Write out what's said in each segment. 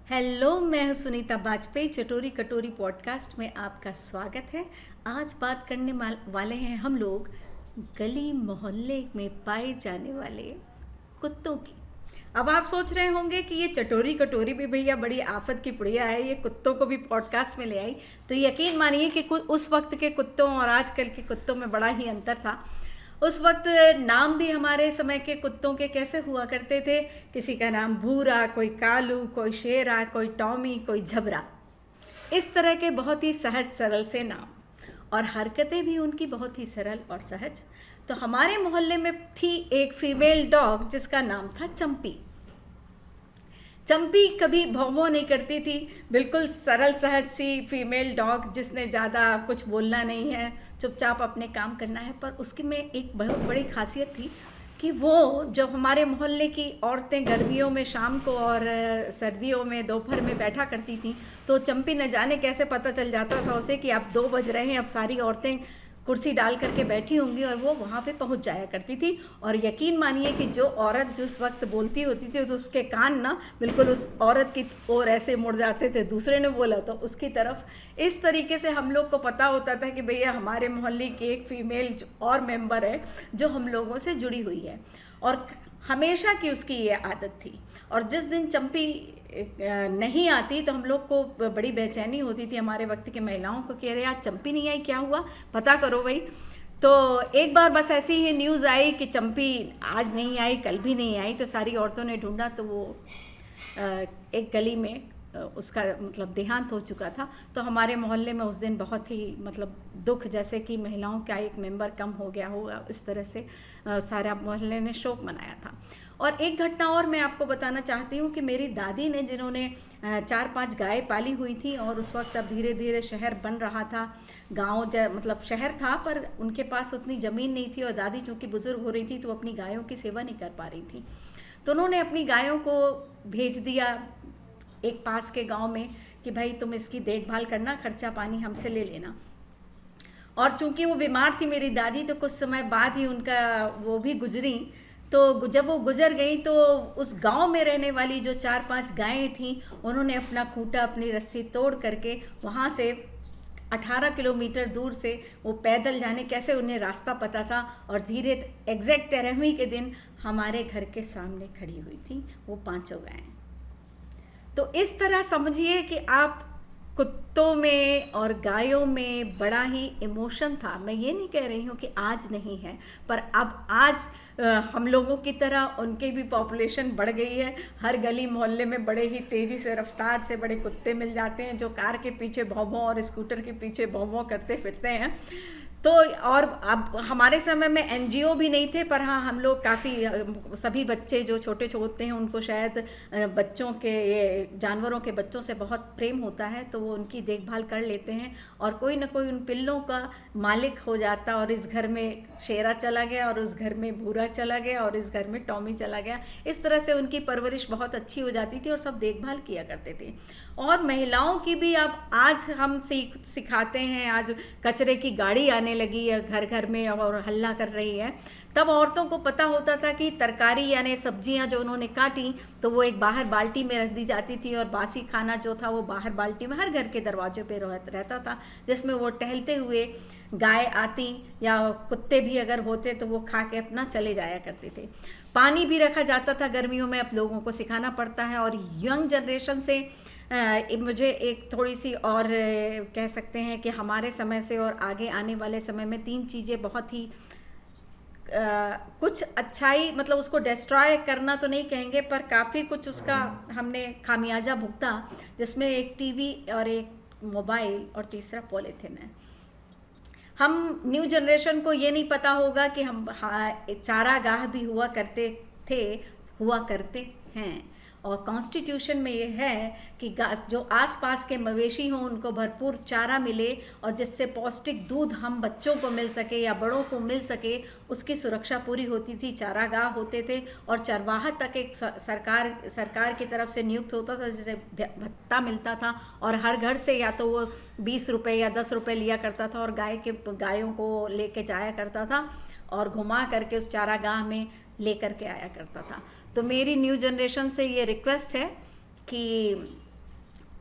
Hello, मैं हूं सुनीता बाजपेयी। चटोरी कटोरी पॉडकास्ट में आपका स्वागत है। आज बात करने वाले हैं हम लोग गली मोहल्ले में पाए जाने वाले कुत्तों की। अब आप सोच रहे होंगे कि ये चटोरी कटोरी भी भैया बड़ी आफत की पुड़िया है, ये कुत्तों को भी पॉडकास्ट में ले आई। तो यकीन मानिए कि उस वक्त के कुत्तों और आजकल के कुत्तों में बड़ा ही अंतर था। उस वक्त नाम भी हमारे समय के कुत्तों के कैसे हुआ करते थे। किसी का नाम भूरा, कोई कालू, कोई शेरा, कोई टॉमी, कोई झबरा। इस तरह के बहुत ही सहज सरल से नाम और हरकतें भी उनकी बहुत ही सरल और सहज। तो हमारे मोहल्ले में थी एक फीमेल डॉग जिसका नाम था चंपी। चंपी कभी भौं भौं नहीं करती थी, बिल्कुल सरल सहज सी फीमेल डॉग जिसने ज़्यादा कुछ बोलना नहीं है, चुपचाप अपने काम करना है। पर उसकी में एक बहुत बड़ी खासियत थी कि वो जब हमारे मोहल्ले की औरतें गर्मियों में शाम को और सर्दियों में दोपहर में बैठा करती थीं, तो चंपी न जाने कैसे पता चल जाता था उसे कि अब 2 बज रहे हैं, अब सारी औरतें कुर्सी डाल करके बैठी होंगी, और वो वहाँ पे पहुँच जाया करती थी। और यकीन मानिए कि जो औरत जिस वक्त बोलती होती थी तो उसके कान ना बिल्कुल उस औरत की ओर ऐसे मुड़ जाते थे, दूसरे ने बोला तो उसकी तरफ। इस तरीके से हम लोग को पता होता था कि भैया हमारे मोहल्ले की एक फीमेल और मेंबर है जो हम लोगों से जुड़ी हुई है, और हमेशा की उसकी ये आदत थी। और जिस दिन चंपी नहीं आती तो हम लोग को बड़ी बेचैनी होती थी, हमारे वक्त की महिलाओं को, कि अरे यार चंपी नहीं आई, क्या हुआ, पता करो भाई। तो एक बार बस ऐसी ही न्यूज़ आई कि चंपी आज नहीं आई, कल भी नहीं आई। तो सारी औरतों ने ढूंढा तो वो एक गली में उसका मतलब देहांत हो चुका था। तो हमारे मोहल्ले में उस दिन बहुत ही मतलब दुख, जैसे कि महिलाओं का एक मेंबर कम हो गया होगा, इस तरह से सारा मोहल्ले ने शोक मनाया था। और एक घटना और मैं आपको बताना चाहती हूँ कि मेरी दादी ने, जिन्होंने 4-5 गाय पाली हुई थी, और उस वक्त अब धीरे धीरे शहर बन रहा था, गांव मतलब शहर था पर उनके पास उतनी ज़मीन नहीं थी, और दादी चूँकि बुज़ुर्ग हो रही थी तो अपनी गायों की सेवा नहीं कर पा रही थी। तो उन्होंने अपनी गायों को भेज दिया एक पास के गांव में कि भाई तुम इसकी देखभाल करना, खर्चा पानी हमसे ले लेना। और चूंकि वो बीमार थी मेरी दादी, तो कुछ समय बाद ही उनका वो भी गुजरी। तो जब वो गुजर गई तो उस गांव में रहने वाली जो 4-5 गायें थीं, उन्होंने अपना खूंटा, अपनी रस्सी तोड़ करके वहाँ से 18 किलोमीटर दूर से वो पैदल जाने, कैसे उन्हें रास्ता पता था, और धीरे एग्जैक्ट 13वीं के दिन हमारे घर के सामने खड़ी हुई थी वो 5 गायें। तो इस तरह समझिए कि आप कुत्तों में और गायों में बड़ा ही इमोशन था। मैं ये नहीं कह रही हूँ कि आज नहीं है, पर अब आज हम लोगों की तरह उनकी भी पॉपुलेशन बढ़ गई है। हर गली मोहल्ले में बड़े ही तेज़ी से रफ्तार से बड़े कुत्ते मिल जाते हैं जो कार के पीछे भौं भौं और स्कूटर के पीछे भौं भौं करते फिरते हैं। तो और अब हमारे समय में एनजीओ भी नहीं थे, पर हाँ हम लोग काफ़ी सभी बच्चे जो छोटे छोटे हैं उनको शायद बच्चों के, ये जानवरों के बच्चों से बहुत प्रेम होता है, तो वो उनकी देखभाल कर लेते हैं, और कोई ना कोई उन पिल्लों का मालिक हो जाता। और इस घर में शेरा चला गया, और उस घर में भूरा चला गया, और इस घर में टॉमी चला गया। इस तरह से उनकी परवरिश बहुत अच्छी हो जाती थी और सब देखभाल किया करते थे। और महिलाओं की भी अब आज हम सिखाते हैं। आज कचरे की गाड़ी आने लगी है घर घर में और हल्ला कर रही है। तब औरतों को पता होता था कि तरकारी यानी सब्जियां जो उन्होंने काटी तो वो एक बाहर बाल्टी में रख दी जाती थी, और बासी खाना जो था वो बाहर बाल्टी में हर घर के दरवाजे पे रहता था, जिसमें वो टहलते हुए गाय आती या कुत्ते भी अगर होते तो वो खा के अपना चले जाया करते थे। पानी भी रखा जाता था गर्मियों में। अब लोगों को सिखाना पड़ता है। और यंग जनरेशन से मुझे एक थोड़ी सी और कह सकते हैं कि हमारे समय से और आगे आने वाले समय में 3 चीज़ें बहुत ही कुछ अच्छाई, मतलब उसको डिस्ट्रॉय करना तो नहीं कहेंगे, पर काफ़ी कुछ उसका हमने खामियाजा भुगता, जिसमें एक टीवी और एक मोबाइल और तीसरा पॉलीथिन है। हम न्यू जनरेशन को ये नहीं पता होगा कि हम चारागाह भी हुआ करते थे, हुआ करते हैं। और कॉन्स्टिट्यूशन में ये है कि जो आसपास के मवेशी हों उनको भरपूर चारा मिले, और जिससे पौष्टिक दूध हम बच्चों को मिल सके या बड़ों को मिल सके, उसकी सुरक्षा पूरी होती थी। चारागाह होते थे, और चरवाहा तक एक सरकार की तरफ से नियुक्त होता था, जिसे भत्ता मिलता था, और हर घर से या तो वो 20 रुपये या 10 रुपये लिया करता था, और गायों को लेके जाया करता था और घुमा करके उस चारागाह में लेकर के आया करता था। तो मेरी न्यू जनरेशन से ये रिक्वेस्ट है कि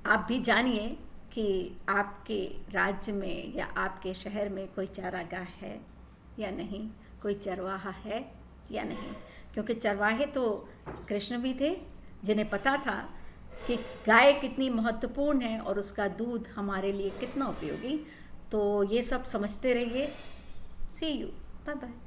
आप भी जानिए कि आपके राज्य में या आपके शहर में कोई चारागाह है या नहीं, कोई चरवाहा है या नहीं। क्योंकि चरवाहे तो कृष्ण भी थे, जिन्हें पता था कि गाय कितनी महत्वपूर्ण है और उसका दूध हमारे लिए कितना उपयोगी। तो ये सब समझते रहिए। सी यू, बाय बाय।